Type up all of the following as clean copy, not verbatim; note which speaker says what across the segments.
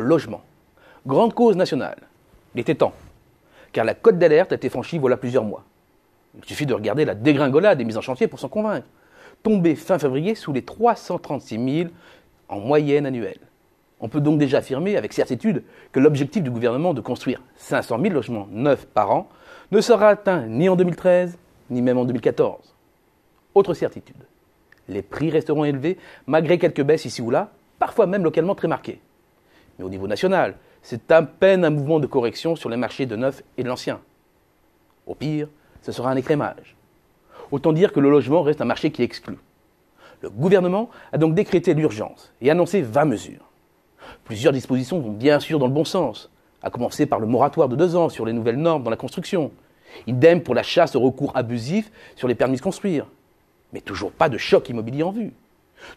Speaker 1: logement. Grande cause nationale. Il était temps, car la cote d'alerte a été franchie voilà plusieurs mois. Il suffit de regarder la dégringolade des mises en chantier pour s'en convaincre. Tombé fin février sous les 336 000 en moyenne annuelle. On peut donc déjà affirmer avec certitude que l'objectif du gouvernement de construire 500 000 logements neufs par an ne sera atteint ni en 2013, ni même en 2014. Autre certitude, les prix resteront élevés malgré quelques baisses ici ou là, parfois même localement très marquées. Mais au niveau national, c'est à peine un mouvement de correction sur les marchés de neuf et de l'ancien. Au pire, ce sera un écrémage. Autant dire que le logement reste un marché qui exclut. Le gouvernement a donc décrété l'urgence et annoncé 20 mesures. Plusieurs dispositions vont bien sûr dans le bon sens, à commencer par le moratoire de 2 ans sur les nouvelles normes dans la construction. Idem pour la chasse au recours abusif sur les permis de construire. Mais toujours pas de choc immobilier en vue.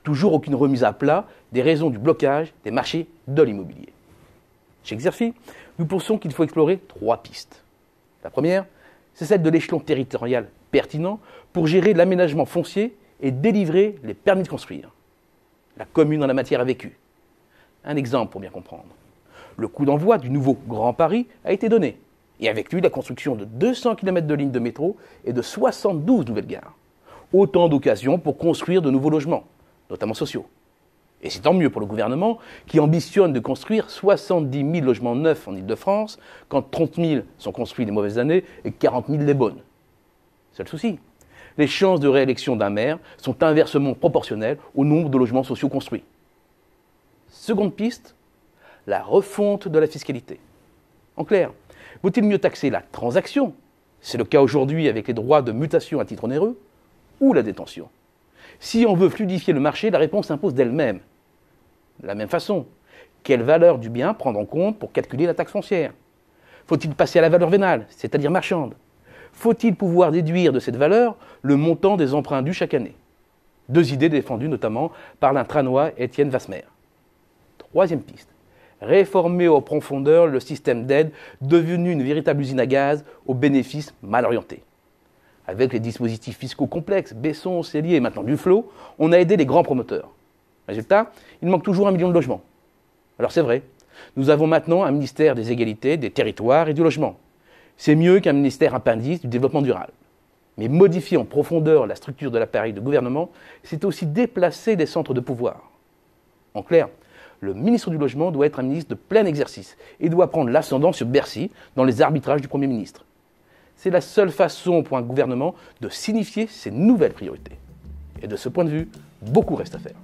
Speaker 1: Toujours aucune remise à plat des raisons du blocage des marchés de l'immobilier. Chez Xerfi, nous pensons qu'il faut explorer 3 pistes. La première, c'est celle de l'échelon territorial pertinent pour gérer l'aménagement foncier et délivrer les permis de construire. La commune en la matière a vécu. Un exemple pour bien comprendre. Le coup d'envoi du nouveau Grand Paris a été donné, et avec lui la construction de 200 km de lignes de métro et de 72 nouvelles gares. Autant d'occasions pour construire de nouveaux logements, notamment sociaux. Et c'est tant mieux pour le gouvernement qui ambitionne de construire 70 000 logements neufs en Ile-de-France, quand 30 000 sont construits les mauvaises années et 40 000 les bonnes. Seul souci, les chances de réélection d'un maire sont inversement proportionnelles au nombre de logements sociaux construits. Seconde piste, la refonte de la fiscalité. En clair, vaut-il mieux taxer la transaction, c'est le cas aujourd'hui avec les droits de mutation à titre onéreux, ou la détention? Si on veut fluidifier le marché, la réponse s'impose d'elle-même. De la même façon, quelle valeur du bien prendre en compte pour calculer la taxe foncière? Faut-il passer à la valeur vénale, c'est-à-dire marchande? Faut-il pouvoir déduire de cette valeur le montant des emprunts dus chaque année? 2 idées défendues notamment par l'intranois Étienne Vasmer. Troisième piste, réformer en profondeur le système d'aide devenu une véritable usine à gaz aux bénéfices mal orientés. Avec les dispositifs fiscaux complexes, Besson, Cellier et maintenant Duflot, on a aidé les grands promoteurs. Résultat, il manque toujours 1 million de logements. Alors c'est vrai, nous avons maintenant un ministère des égalités, des territoires et du logement. C'est mieux qu'un ministère appendice du développement durable. Mais modifier en profondeur la structure de l'appareil de gouvernement, c'est aussi déplacer des centres de pouvoir. En clair, le ministre du Logement doit être un ministre de plein exercice et doit prendre l'ascendant sur Bercy dans les arbitrages du Premier ministre. C'est la seule façon pour un gouvernement de signifier ses nouvelles priorités. Et de ce point de vue, beaucoup reste à faire.